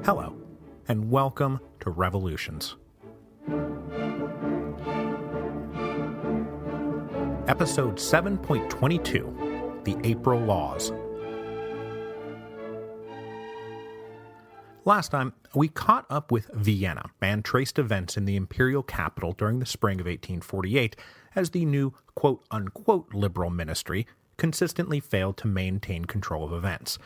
Hello, and welcome to Revolutions. Episode 7.22, The April Laws. Last time, we caught up with Vienna and traced events in the imperial capital during the spring of 1848 as the new quote-unquote liberal ministry consistently failed to maintain control of events.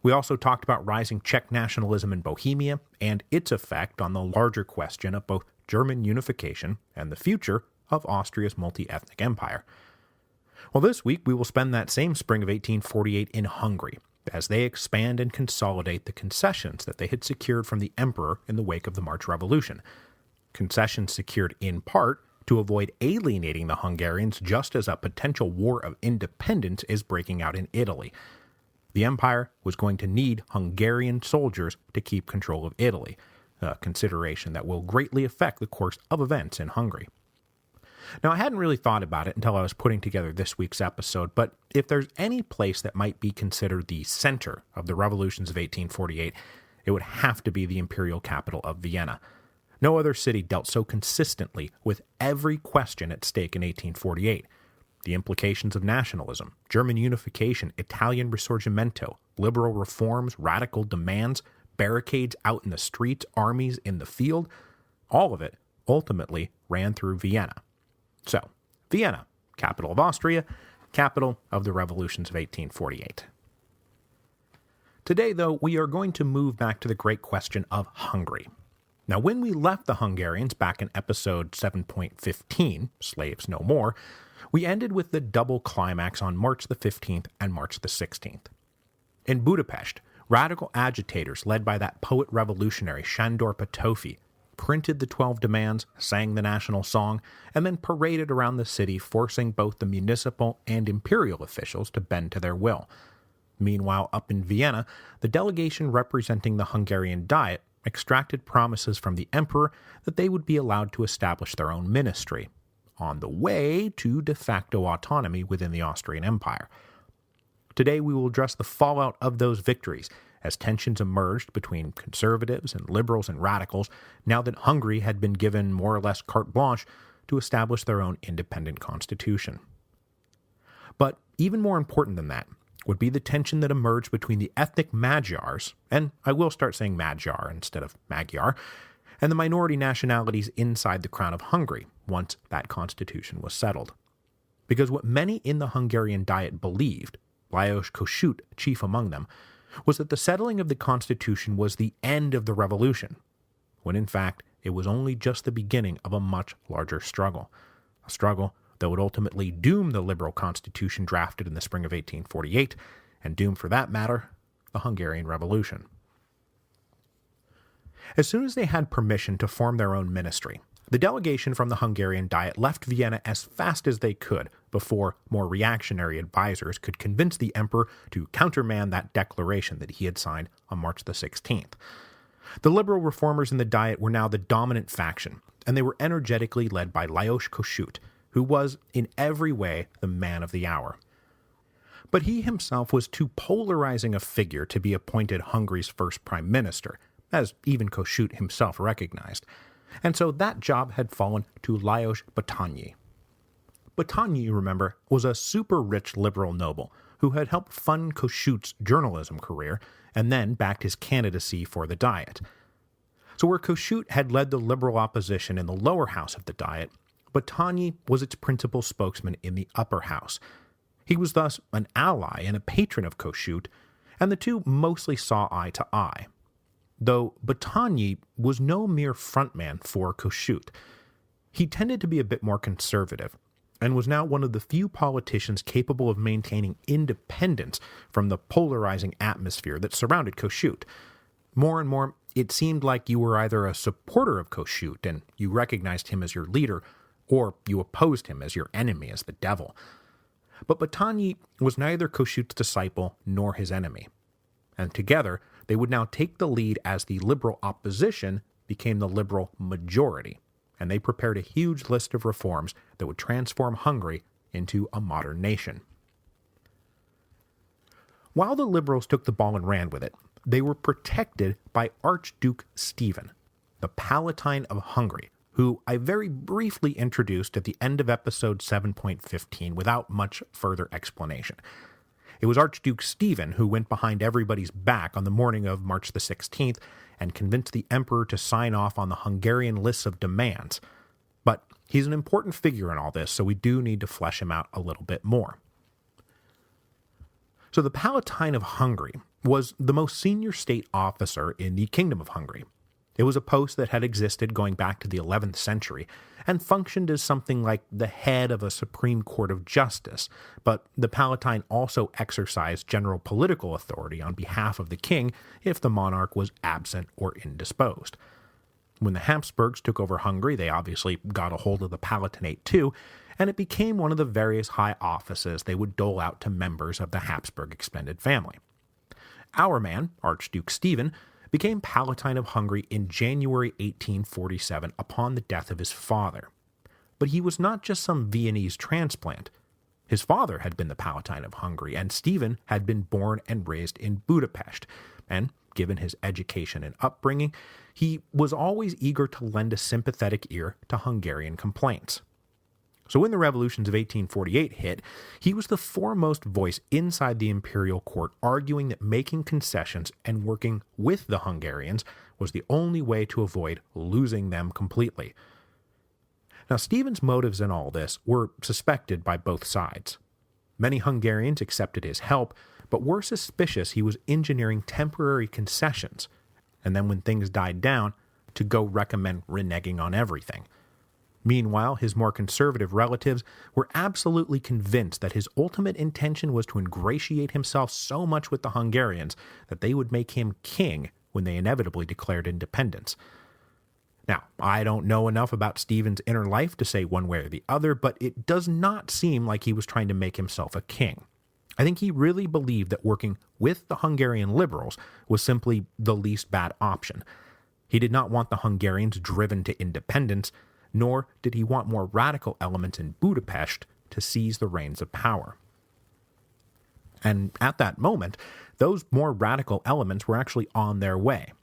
We also talked about rising Czech nationalism in Bohemia and its effect on the larger question of both German unification and the future of Austria's multi-ethnic empire. Well, this week we will spend that same spring of 1848 in Hungary, as they expand and consolidate the concessions that they had secured from the emperor in the wake of the March Revolution. Concessions secured in part to avoid alienating the Hungarians just as a potential war of independence is breaking out in Italy. The empire was going to need Hungarian soldiers to keep control of Italy, a consideration that will greatly affect the course of events in Hungary. Now, I hadn't really thought about it until I was putting together this week's episode, but if there's any place that might be considered the center of the revolutions of 1848, it would have to be the imperial capital of Vienna. No other city dealt so consistently with every question at stake in 1848. The implications of nationalism, German unification, Italian risorgimento, liberal reforms, radical demands, barricades out in the streets, armies in the field, all of it ultimately ran through Vienna. So, Vienna, capital of Austria, capital of the revolutions of 1848. Today, though, we are going to move back to the great question of Hungary. Now, when we left the Hungarians back in episode 7.15, Slaves No More, we ended with the double climax on March the 15th and March the 16th. In Budapest, radical agitators led by that poet revolutionary Sándor Petőfi printed the 12 demands, sang the national song, and then paraded around the city, forcing both the municipal and imperial officials to bend to their will. Meanwhile, up in Vienna, the delegation representing the Hungarian Diet extracted promises from the emperor that they would be allowed to establish their own ministry, on the way to de facto autonomy within the Austrian Empire. Today we will address the fallout of those victories as tensions emerged between conservatives and liberals and radicals now that Hungary had been given more or less carte blanche to establish their own independent constitution. But even more important than that would be the tension that emerged between the ethnic Magyars, and I will start saying Magyar instead of Magyar, and the minority nationalities inside the Crown of Hungary once that constitution was settled. Because what many in the Hungarian Diet believed, Lajos Kossuth chief among them, was that the settling of the constitution was the end of the revolution, when in fact it was only just the beginning of a much larger struggle, a struggle that would ultimately doom the liberal constitution drafted in the spring of 1848, and doom, for that matter, the Hungarian Revolution. As soon as they had permission to form their own ministry, the delegation from the Hungarian Diet left Vienna as fast as they could before more reactionary advisors could convince the emperor to countermand that declaration that he had signed on March the 16th. The liberal reformers in the Diet were now the dominant faction, and they were energetically led by Lajos Kossuth, who was, in every way, the man of the hour. But he himself was too polarizing a figure to be appointed Hungary's first prime minister, as even Kossuth himself recognized, and so that job had fallen to Lajos Batthyány. Batthyány, remember, was a super-rich liberal noble who had helped fund Kossuth's journalism career and then backed his candidacy for the Diet. So where Kossuth had led the liberal opposition in the lower house of the Diet, Batthyány was its principal spokesman in the upper house. He was thus an ally and a patron of Kossuth, and the two mostly saw eye to eye. Though Batthyány was no mere frontman for Kossuth. He tended to be a bit more conservative, and was now one of the few politicians capable of maintaining independence from the polarizing atmosphere that surrounded Kossuth. More and more, it seemed like you were either a supporter of Kossuth and you recognized him as your leader, or you opposed him as your enemy, as the devil. But Batthyány was neither Kossuth's disciple nor his enemy, and together they would now take the lead as the liberal opposition became the liberal majority, and they prepared a huge list of reforms that would transform Hungary into a modern nation. While the liberals took the ball and ran with it, they were protected by Archduke Stephen, the Palatine of Hungary, who I very briefly introduced at the end of episode 7.15 without much further explanation. It was Archduke Stephen who went behind everybody's back on the morning of March the 16th and convinced the emperor to sign off on the Hungarian lists of demands. But he's an important figure in all this, so we do need to flesh him out a little bit more. So the Palatine of Hungary was the most senior state officer in the Kingdom of Hungary. It was a post that had existed going back to the 11th century and functioned as something like the head of a Supreme Court of Justice, but the Palatine also exercised general political authority on behalf of the king if the monarch was absent or indisposed. When the Habsburgs took over Hungary, they obviously got a hold of the Palatinate too, and it became one of the various high offices they would dole out to members of the Habsburg extended family. Our man, Archduke Stephen, became Palatine of Hungary in January 1847 upon the death of his father. But he was not just some Viennese transplant. His father had been the Palatine of Hungary, and Stephen had been born and raised in Budapest, and given his education and upbringing, he was always eager to lend a sympathetic ear to Hungarian complaints. So when the revolutions of 1848 hit, he was the foremost voice inside the imperial court arguing that making concessions and working with the Hungarians was the only way to avoid losing them completely. Now, Stephen's motives in all this were suspected by both sides. Many Hungarians accepted his help, but were suspicious he was engineering temporary concessions, and then when things died down, to go recommend reneging on everything. Meanwhile, his more conservative relatives were absolutely convinced that his ultimate intention was to ingratiate himself so much with the Hungarians that they would make him king when they inevitably declared independence. Now, I don't know enough about Stephen's inner life to say one way or the other, but it does not seem like he was trying to make himself a king. I think he really believed that working with the Hungarian liberals was simply the least bad option. He did not want the Hungarians driven to independence, nor did he want more radical elements in Budapest to seize the reins of power. And at that moment, those more radical elements were actually on their way.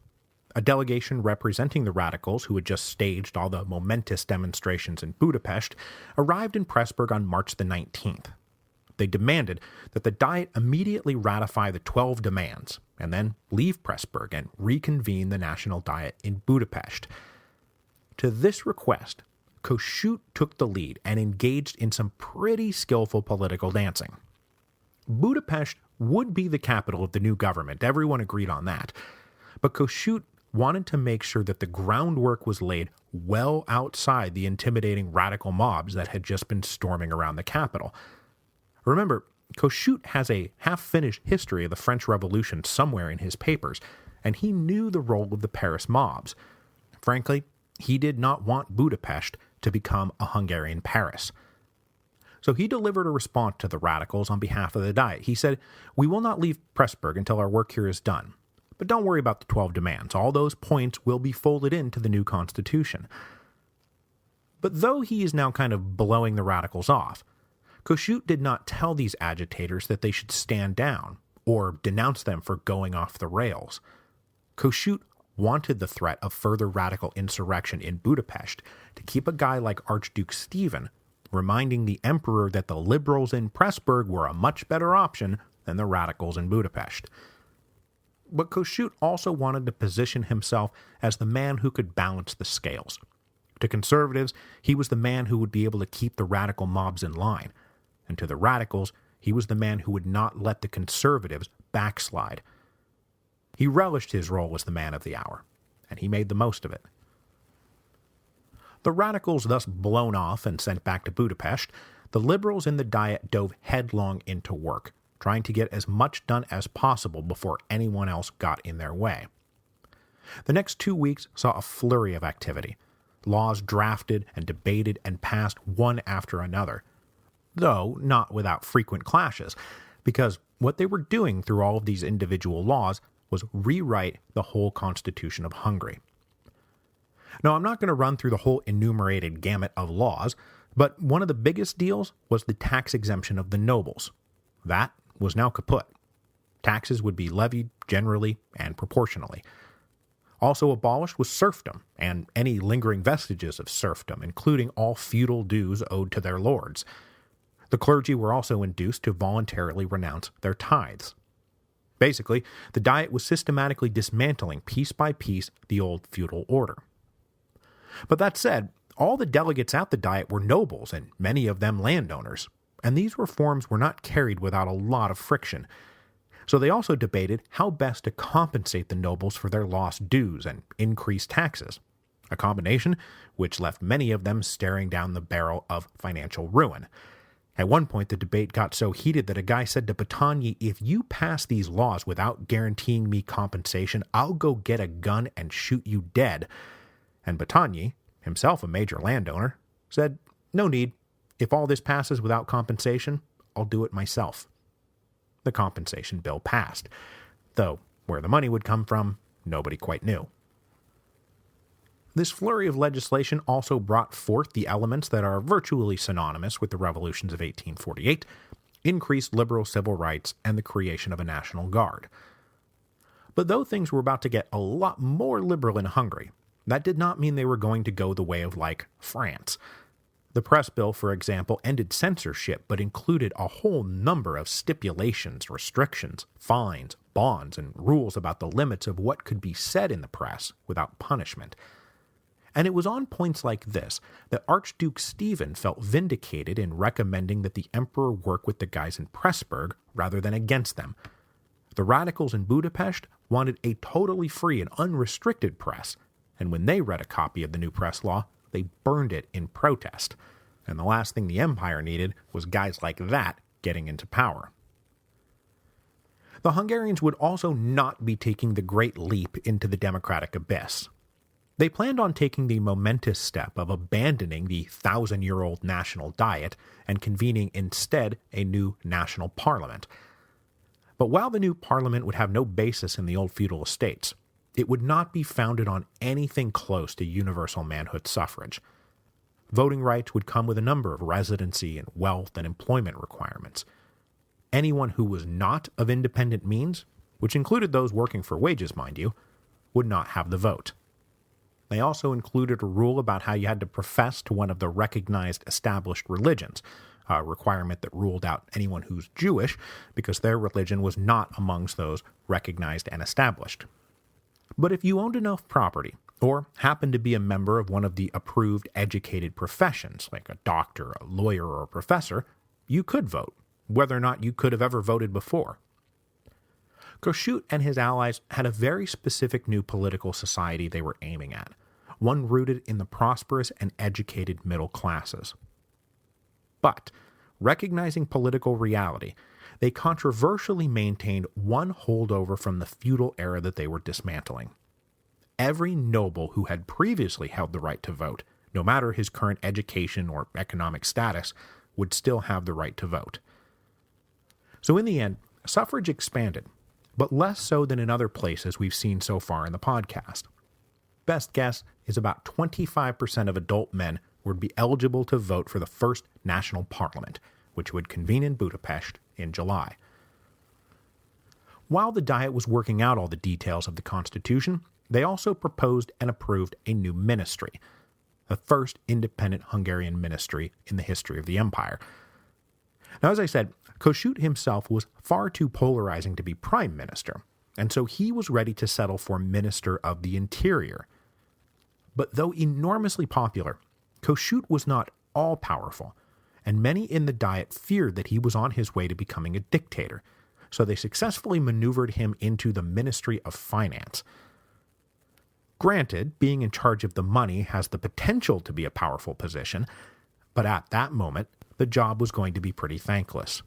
A delegation representing the radicals, who had just staged all the momentous demonstrations in Budapest, arrived in Pressburg on March the 19th. They demanded that the Diet immediately ratify the 12 demands, and then leave Pressburg and reconvene the National Diet in Budapest. To this request, Kossuth took the lead and engaged in some pretty skillful political dancing. Budapest would be the capital of the new government, everyone agreed on that, but Kossuth wanted to make sure that the groundwork was laid well outside the intimidating radical mobs that had just been storming around the capital. Remember, Kossuth has a half-finished history of the French Revolution somewhere in his papers, and he knew the role of the Paris mobs. Frankly, he did not want Budapest to become a Hungarian Paris. So he delivered a response to the radicals on behalf of the Diet. He said, "We will not leave Pressburg until our work here is done. But don't worry about the 12 demands. All those points will be folded into the new constitution." But though he is now kind of blowing the radicals off, Kossuth did not tell these agitators that they should stand down or denounce them for going off the rails. Kossuth wanted the threat of further radical insurrection in Budapest to keep a guy like Archduke Stephen reminding the emperor that the liberals in Pressburg were a much better option than the radicals in Budapest. But Kossuth also wanted to position himself as the man who could balance the scales. To conservatives, he was the man who would be able to keep the radical mobs in line, and to the radicals, he was the man who would not let the conservatives backslide. He relished his role as the man of the hour, and he made the most of it. The radicals thus blown off and sent back to Budapest, the liberals in the Diet dove headlong into work, trying to get as much done as possible before anyone else got in their way. The next 2 weeks saw a flurry of activity. Laws drafted and debated and passed one after another, though not without frequent clashes, because what they were doing through all of these individual laws was rewrite the whole constitution of Hungary. Now, I'm not going to run through the whole enumerated gamut of laws, but one of the biggest deals was the tax exemption of the nobles. That was now kaput. Taxes would be levied generally and proportionally. Also abolished was serfdom, and any lingering vestiges of serfdom, including all feudal dues owed to their lords. The clergy were also induced to voluntarily renounce their tithes. Basically, the Diet was systematically dismantling piece by piece the old feudal order. But that said, all the delegates at the Diet were nobles, and many of them landowners, and these reforms were not carried without a lot of friction. So they also debated how best to compensate the nobles for their lost dues and increased taxes, a combination which left many of them staring down the barrel of financial ruin. At one point, the debate got so heated that a guy said to Battagny, "If you pass these laws without guaranteeing me compensation, I'll go get a gun and shoot you dead." And Battagny, himself a major landowner, said, "No need. If all this passes without compensation, I'll do it myself." The compensation bill passed, though where the money would come from, nobody quite knew. This flurry of legislation also brought forth the elements that are virtually synonymous with the revolutions of 1848, increased liberal civil rights, and the creation of a national guard. But though things were about to get a lot more liberal in Hungary, that did not mean they were going to go the way of, France. The press bill, for example, ended censorship but included a whole number of stipulations, restrictions, fines, bonds, and rules about the limits of what could be said in the press without punishment. And it was on points like this that Archduke Stephen felt vindicated in recommending that the emperor work with the guys in Pressburg rather than against them. The radicals in Budapest wanted a totally free and unrestricted press, and when they read a copy of the new press law, they burned it in protest. And the last thing the empire needed was guys like that getting into power. The Hungarians would also not be taking the great leap into the democratic abyss. They planned on taking the momentous step of abandoning the 1,000-year-old national diet and convening instead a new national parliament. But while the new parliament would have no basis in the old feudal estates, it would not be founded on anything close to universal manhood suffrage. Voting rights would come with a number of residency and wealth and employment requirements. Anyone who was not of independent means, which included those working for wages, mind you, would not have the vote. They also included a rule about how you had to profess to one of the recognized established religions, a requirement that ruled out anyone who's Jewish because their religion was not amongst those recognized and established. But if you owned enough property, or happened to be a member of one of the approved educated professions, like a doctor, a lawyer, or a professor, you could vote, whether or not you could have ever voted before. Kossuth and his allies had a very specific new political society they were aiming at, one rooted in the prosperous and educated middle classes. But, recognizing political reality, they controversially maintained one holdover from the feudal era that they were dismantling. Every noble who had previously held the right to vote, no matter his current education or economic status, would still have the right to vote. So in the end, suffrage expanded, but less so than in other places we've seen so far in the podcast. Best guess is about 25% of adult men would be eligible to vote for the first national parliament, which would convene in Budapest in July. While the Diet was working out all the details of the Constitution, they also proposed and approved a new ministry, the first independent Hungarian ministry in the history of the empire. Now, as I said, Kossuth himself was far too polarizing to be prime minister, and so he was ready to settle for Minister of the Interior. But though enormously popular, Kossuth was not all-powerful, and many in the Diet feared that he was on his way to becoming a dictator, so they successfully maneuvered him into the Ministry of Finance. Granted, being in charge of the money has the potential to be a powerful position, but at that moment, the job was going to be pretty thankless.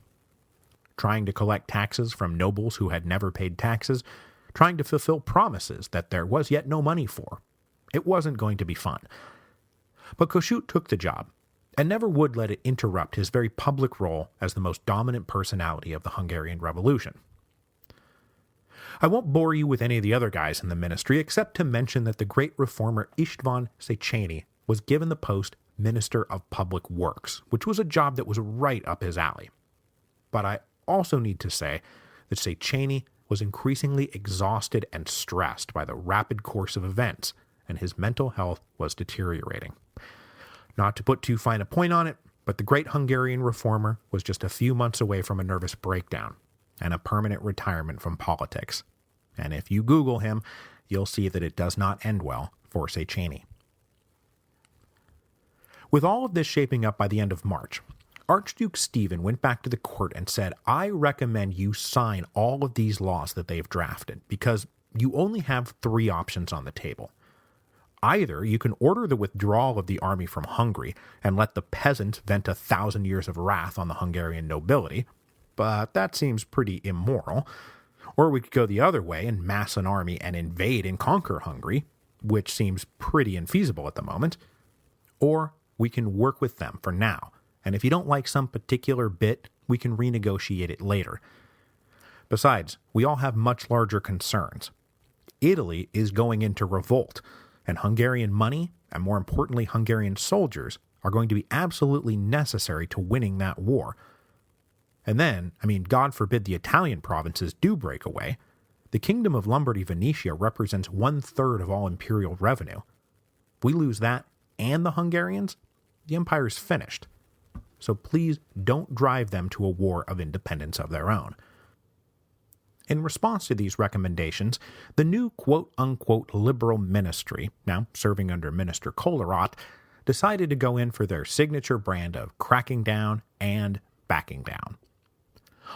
Trying to collect taxes from nobles who had never paid taxes, trying to fulfill promises that there was yet no money for. It wasn't going to be fun. But Kossuth took the job, and never would let it interrupt his very public role as the most dominant personality of the Hungarian Revolution. I won't bore you with any of the other guys in the ministry except to mention that the great reformer István Széchenyi was given the post Minister of Public Works, which was a job that was right up his alley. But I also need to say that Széchenyi was increasingly exhausted and stressed by the rapid course of events, and his mental health was deteriorating. Not to put too fine a point on it, but the great Hungarian reformer was just a few months away from a nervous breakdown and a permanent retirement from politics. And if you Google him, you'll see that it does not end well for Széchenyi. With all of this shaping up by the end of March, Archduke Stephen went back to the court and said, "I recommend you sign all of these laws that they've drafted, because you only have three options on the table. Either you can order the withdrawal of the army from Hungary and let the peasants vent 1,000 years of wrath on the Hungarian nobility, but that seems pretty immoral. Or we could go the other way and mass an army and invade and conquer Hungary, which seems pretty infeasible at the moment. Or we can work with them for now, and if you don't like some particular bit, we can renegotiate it later. Besides, we all have much larger concerns. Italy is going into revolt, and Hungarian money, and more importantly Hungarian soldiers, are going to be absolutely necessary to winning that war. And then, God forbid the Italian provinces do break away. The Kingdom of Lombardy-Venetia represents 1/3 of all imperial revenue. If we lose that and the Hungarians, the empire's finished. So please don't drive them to a war of independence of their own. In response to these recommendations, the new quote-unquote liberal ministry, now serving under Minister Kollerot, decided to go in for their signature brand of cracking down and backing down.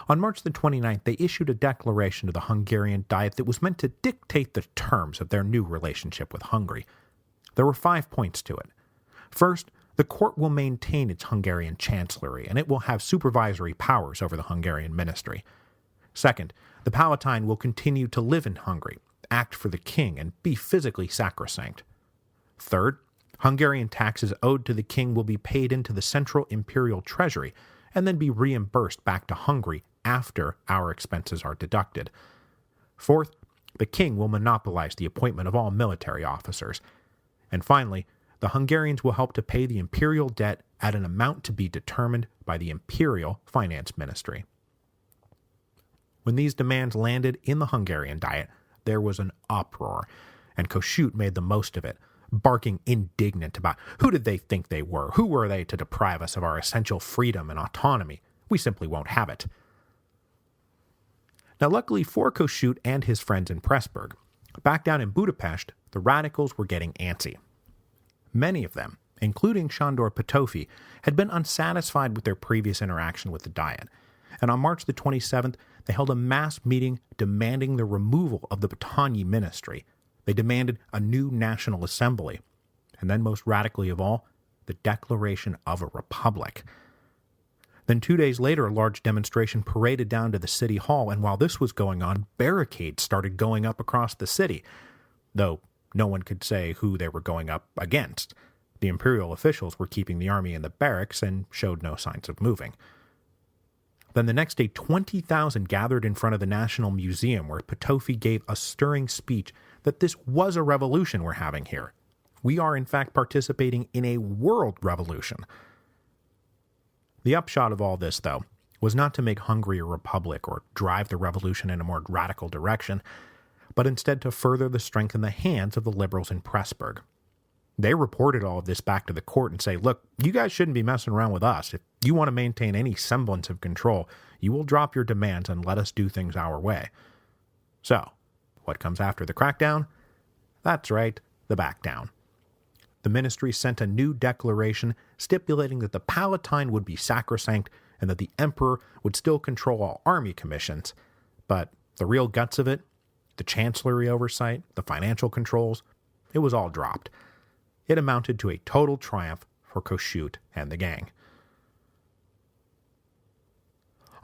On March the 29th, they issued a declaration to the Hungarian Diet that was meant to dictate the terms of their new relationship with Hungary. There were 5 points to it. First, the court will maintain its Hungarian chancellery, and it will have supervisory powers over the Hungarian ministry. Second, the Palatine will continue to live in Hungary, act for the king, and be physically sacrosanct. Third, Hungarian taxes owed to the king will be paid into the central imperial treasury, and then be reimbursed back to Hungary after our expenses are deducted. Fourth, the king will monopolize the appointment of all military officers. And finally, the Hungarians will help to pay the imperial debt at an amount to be determined by the imperial finance ministry. When these demands landed in the Hungarian Diet, there was an uproar, and Kossuth made the most of it, barking indignant about who did they think they were, who were they to deprive us of our essential freedom and autonomy, we simply won't have it. Now luckily for Kossuth and his friends in Pressburg, back down in Budapest, the radicals were getting antsy. Many of them, including Sándor Petőfi, had been unsatisfied with their previous interaction with the Diet, and on March the 27th, they held a mass meeting demanding the removal of the Battagny ministry. They demanded a new national assembly, and then most radically of all, the declaration of a republic. Then 2 days later, a large demonstration paraded down to the city hall, and while this was going on, barricades started going up across the city, though no one could say who they were going up against. The imperial officials were keeping the army in the barracks and showed no signs of moving. Then the next day, 20,000 gathered in front of the National Museum, where Petőfi gave a stirring speech that this was a revolution we're having here. We are in fact participating in a world revolution. The upshot of all this, though, was not to make Hungary a republic or drive the revolution in a more radical direction, but instead to further the strength in the hands of the liberals in Pressburg. They reported all of this back to the court and say, look, you guys shouldn't be messing around with us. If you want to maintain any semblance of control, you will drop your demands and let us do things our way. So, what comes after the crackdown? That's right, the backdown. The ministry sent a new declaration stipulating that the Palatine would be sacrosanct and that the emperor would still control all army commissions, but the real guts of it, the chancellery oversight, the financial controls, it was all dropped. It amounted to a total triumph for Kossuth and the gang.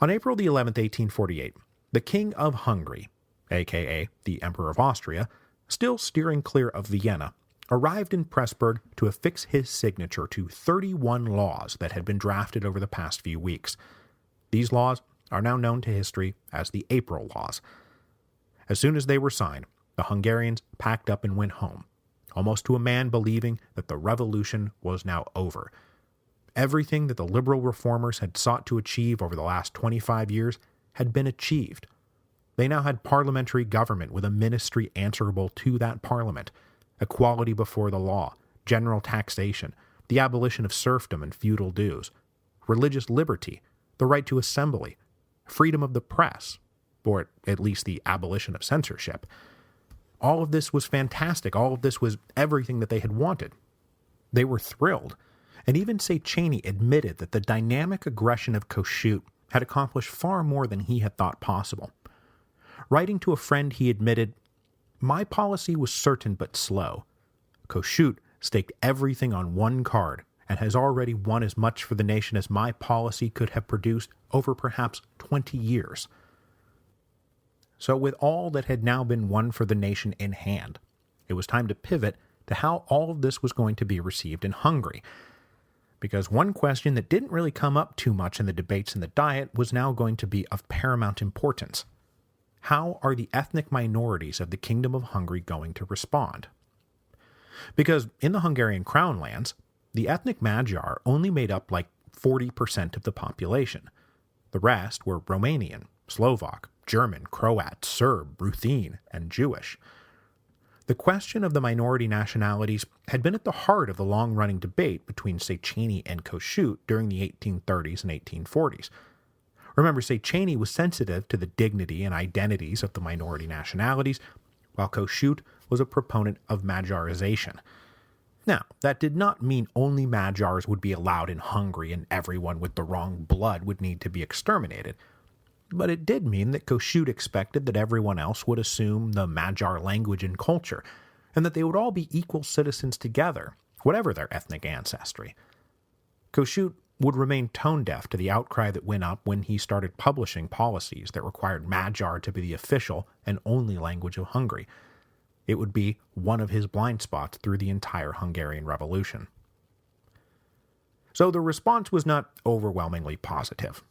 On April the 11th, 1848, the King of Hungary, aka the Emperor of Austria, still steering clear of Vienna, arrived in Pressburg to affix his signature to 31 laws that had been drafted over the past few weeks. These laws are now known to history as the April Laws. As soon as they were signed, the Hungarians packed up and went home, almost to a man believing that the revolution was now over. Everything that the liberal reformers had sought to achieve over the last 25 years had been achieved. They now had parliamentary government with a ministry answerable to that parliament, equality before the law, general taxation, the abolition of serfdom and feudal dues, religious liberty, the right to assembly, freedom of the press, or at least the abolition of censorship. All of this was fantastic. All of this was everything that they had wanted. They were thrilled. And even Cheney admitted that the dynamic aggression of Kossuth had accomplished far more than he had thought possible. Writing to a friend, he admitted, "My policy was certain but slow. Kossuth staked everything on one card and has already won as much for the nation as my policy could have produced over perhaps 20 years. So with all that had now been won for the nation in hand, it was time to pivot to how all of this was going to be received in Hungary. Because one question that didn't really come up too much in the debates in the Diet was now going to be of paramount importance. How are the ethnic minorities of the Kingdom of Hungary going to respond? Because in the Hungarian Crown lands, the ethnic Magyar only made up like 40% of the population. The rest were Romanian, Slovak, German, Croat, Serb, Ruthene, and Jewish. The question of the minority nationalities had been at the heart of the long-running debate between Cheney and Kossuth during the 1830s and 1840s. Remember, Cheney was sensitive to the dignity and identities of the minority nationalities, while Kossuth was a proponent of Magyarization. Now, that did not mean only Magyars would be allowed in Hungary and everyone with the wrong blood would need to be exterminated. But it did mean that Kossuth expected that everyone else would assume the Magyar language and culture, and that they would all be equal citizens together, whatever their ethnic ancestry. Kossuth would remain tone-deaf to the outcry that went up when he started publishing policies that required Magyar to be the official and only language of Hungary. It would be one of his blind spots through the entire Hungarian Revolution. So the response was not overwhelmingly positive.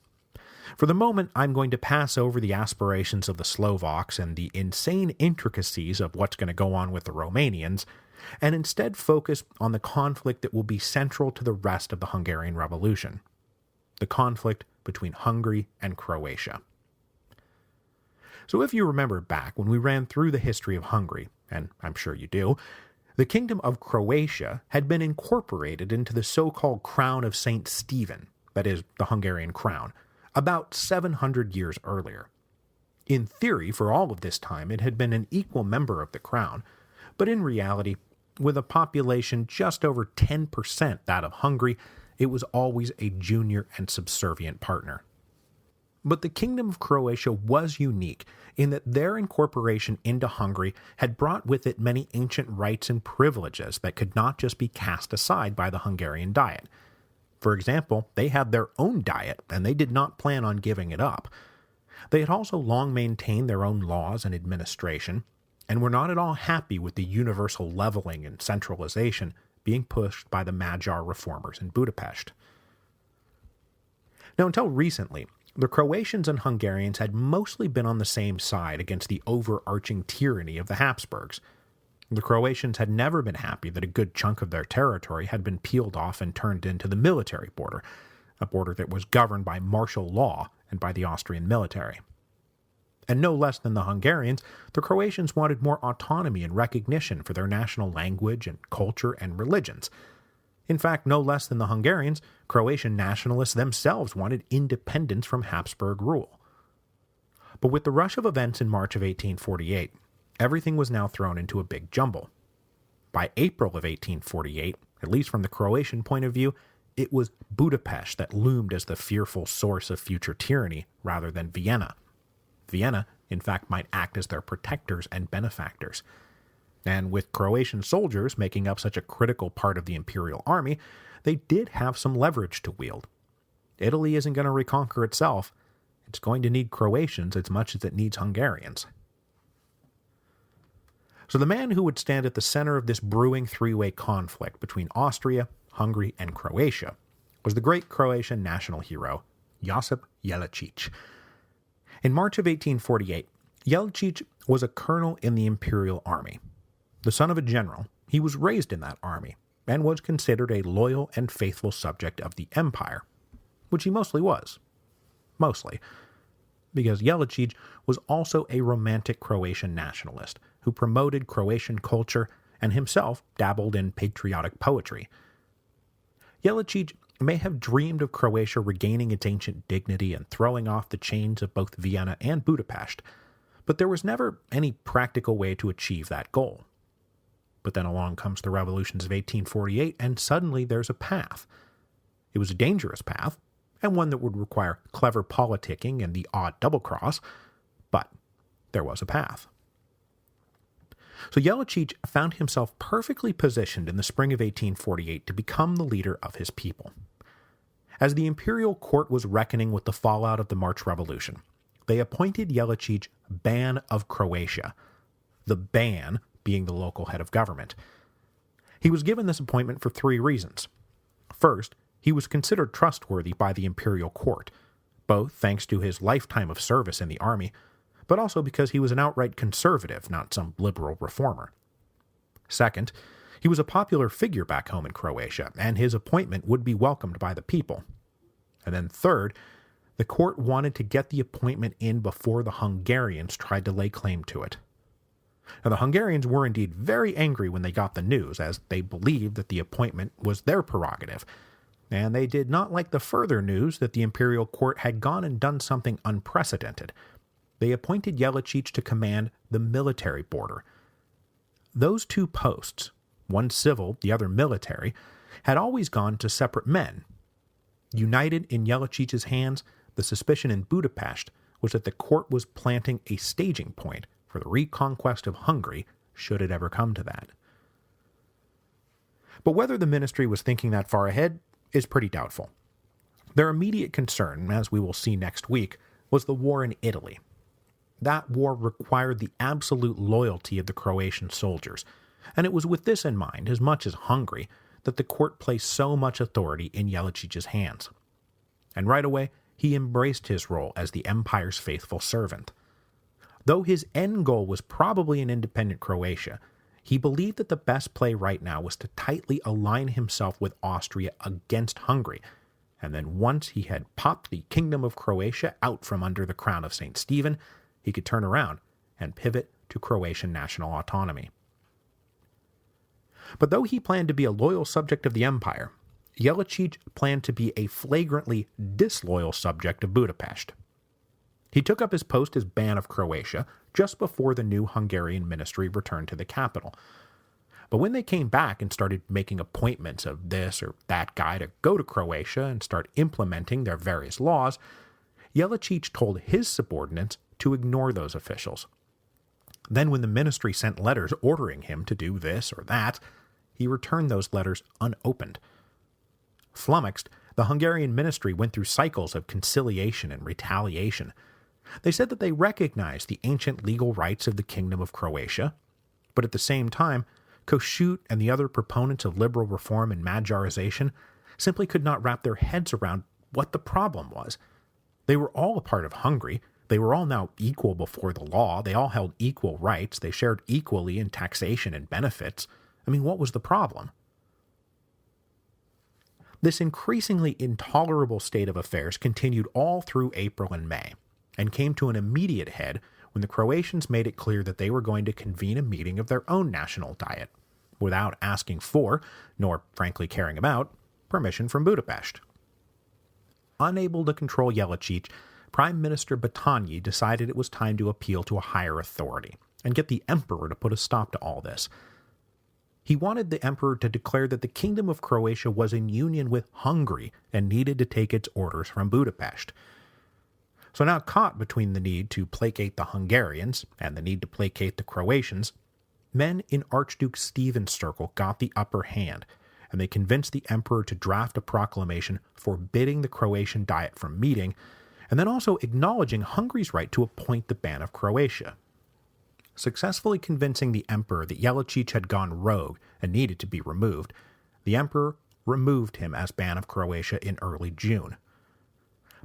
For the moment, I'm going to pass over the aspirations of the Slovaks and the insane intricacies of what's going to go on with the Romanians, and instead focus on the conflict that will be central to the rest of the Hungarian Revolution, the conflict between Hungary and Croatia. So if you remember back when we ran through the history of Hungary, and I'm sure you do, the Kingdom of Croatia had been incorporated into the so-called Crown of St. Stephen, that is, the Hungarian crown, about 700 years earlier. In theory, for all of this time, it had been an equal member of the crown, but in reality, with a population just over 10% that of Hungary, it was always a junior and subservient partner. But the Kingdom of Croatia was unique in that their incorporation into Hungary had brought with it many ancient rights and privileges that could not just be cast aside by the Hungarian Diet. For example, they had their own diet, and they did not plan on giving it up. They had also long maintained their own laws and administration, and were not at all happy with the universal leveling and centralization being pushed by the Magyar reformers in Budapest. Now, until recently, the Croatians and Hungarians had mostly been on the same side against the overarching tyranny of the Habsburgs. The Croatians had never been happy that a good chunk of their territory had been peeled off and turned into the military border, a border that was governed by martial law and by the Austrian military. And no less than the Hungarians, the Croatians wanted more autonomy and recognition for their national language and culture and religions. In fact, no less than the Hungarians, Croatian nationalists themselves wanted independence from Habsburg rule. But with the rush of events in March of 1848, everything was now thrown into a big jumble. By April of 1848, at least from the Croatian point of view, it was Budapest that loomed as the fearful source of future tyranny rather than Vienna. Vienna, in fact, might act as their protectors and benefactors. And with Croatian soldiers making up such a critical part of the imperial army, they did have some leverage to wield. Italy isn't going to reconquer itself. It's going to need Croatians as much as it needs Hungarians. So the man who would stand at the center of this brewing three-way conflict between Austria, Hungary, and Croatia was the great Croatian national hero, Josip Jelačić. In March of 1848, Jelačić was a colonel in the imperial army. The son of a general, he was raised in that army, and was considered a loyal and faithful subject of the empire, which he mostly was. Mostly. because Jelačić was also a romantic Croatian nationalist who promoted Croatian culture and himself dabbled in patriotic poetry. Jelačić may have dreamed of Croatia regaining its ancient dignity and throwing off the chains of both Vienna and Budapest, but there was never any practical way to achieve that goal. But then along comes the revolutions of 1848, and suddenly there's a path. It was a dangerous path, and one that would require clever politicking and the odd double-cross, but there was a path. So Jelačić found himself perfectly positioned in the spring of 1848 to become the leader of his people. As the imperial court was reckoning with the fallout of the March Revolution, they appointed Jelačić Ban of Croatia, the Ban being the local head of government. He was given this appointment for 3 reasons. First, he was considered trustworthy by the imperial court, both thanks to his lifetime of service in the army, but also because he was an outright conservative, not some liberal reformer. Second, he was a popular figure back home in Croatia, and his appointment would be welcomed by the people. And then third, the court wanted to get the appointment in before the Hungarians tried to lay claim to it. Now, the Hungarians were indeed very angry when they got the news, as they believed that the appointment was their prerogative, and they did not like the further news that the imperial court had gone and done something unprecedented. They appointed Jelačić to command the military border. Those 2 posts, one civil, the other military, had always gone to separate men. United in Jelačić's hands, the suspicion in Budapest was that the court was planting a staging point for the reconquest of Hungary, should it ever come to that. But whether the ministry was thinking that far ahead is pretty doubtful. Their immediate concern, as we will see next week, was the war in Italy. That war required the absolute loyalty of the Croatian soldiers, and it was with this in mind, as much as Hungary, that the court placed so much authority in Jelačić's hands. And right away, he embraced his role as the empire's faithful servant. Though his end goal was probably an independent Croatia, he believed that the best play right now was to tightly align himself with Austria against Hungary, and then once he had popped the Kingdom of Croatia out from under the crown of St. Stephen, he could turn around and pivot to Croatian national autonomy. But though he planned to be a loyal subject of the empire, Jelačić planned to be a flagrantly disloyal subject of Budapest. He took up his post as Ban of Croatia just before the new Hungarian ministry returned to the capital. But when they came back and started making appointments of this or that guy to go to Croatia and start implementing their various laws, Jelačić told his subordinates to ignore those officials. Then when the ministry sent letters ordering him to do this or that, he returned those letters unopened. Flummoxed, the Hungarian ministry went through cycles of conciliation and retaliation. They said that they recognized the ancient legal rights of the Kingdom of Croatia, but at the same time, Kossuth and the other proponents of liberal reform and Magyarization simply could not wrap their heads around what the problem was. They were all a part of Hungary. They were all now equal before the law. They all held equal rights. They shared equally in taxation and benefits. I mean, what was the problem? This increasingly intolerable state of affairs continued all through April and May, and came to an immediate head when the Croatians made it clear that they were going to convene a meeting of their own national diet, without asking for, nor frankly caring about, permission from Budapest. Unable to control Jelačić, Prime Minister Batanyi decided it was time to appeal to a higher authority, and get the emperor to put a stop to all this. He wanted the emperor to declare that the Kingdom of Croatia was in union with Hungary and needed to take its orders from Budapest. So now caught between the need to placate the Hungarians and the need to placate the Croatians, men in Archduke Stephen's circle got the upper hand, and they convinced the emperor to draft a proclamation forbidding the Croatian Diet from meeting, and then also acknowledging Hungary's right to appoint the Ban of Croatia. Successfully convincing the emperor that Jelačić had gone rogue and needed to be removed, the emperor removed him as Ban of Croatia in early June.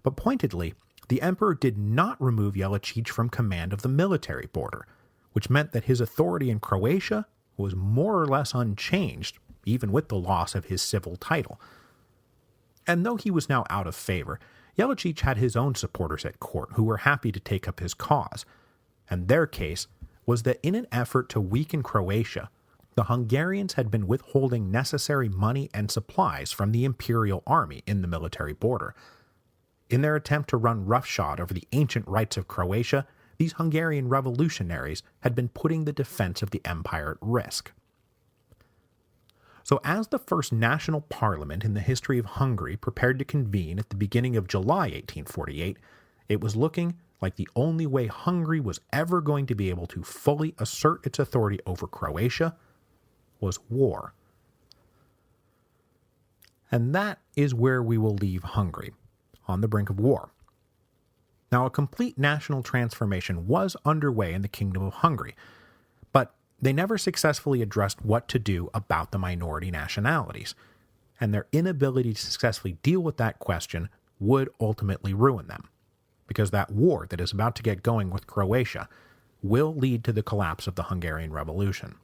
But pointedly, the emperor did not remove Jelačić from command of the military border, which meant that his authority in Croatia was more or less unchanged, even with the loss of his civil title. And though he was now out of favor, Jelačić had his own supporters at court who were happy to take up his cause, and their case was that in an effort to weaken Croatia, the Hungarians had been withholding necessary money and supplies from the imperial army in the military border. In their attempt to run roughshod over the ancient rights of Croatia, these Hungarian revolutionaries had been putting the defense of the empire at risk. So as the first national parliament in the history of Hungary prepared to convene at the beginning of July 1848, it was looking like the only way Hungary was ever going to be able to fully assert its authority over Croatia was war. And that is where we will leave Hungary, on the brink of war. Now, a complete national transformation was underway in the Kingdom of Hungary, but they never successfully addressed what to do about the minority nationalities, and their inability to successfully deal with that question would ultimately ruin them, because that war that is about to get going with Croatia will lead to the collapse of the Hungarian Revolution.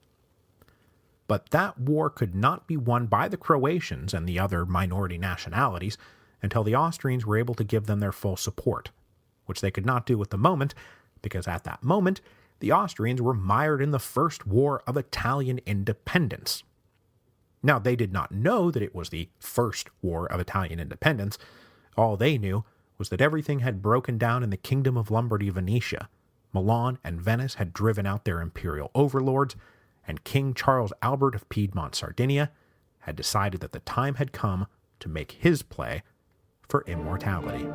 But that war could not be won by the Croatians and the other minority nationalities until the Austrians were able to give them their full support, which they could not do at the moment, because at that moment, the Austrians were mired in the First War of Italian Independence. Now, they did not know that it was the First War of Italian Independence. All they knew was that everything had broken down in the Kingdom of Lombardy-Venetia. Milan and Venice had driven out their imperial overlords, and King Charles Albert of Piedmont-Sardinia had decided that the time had come to make his play for immortality.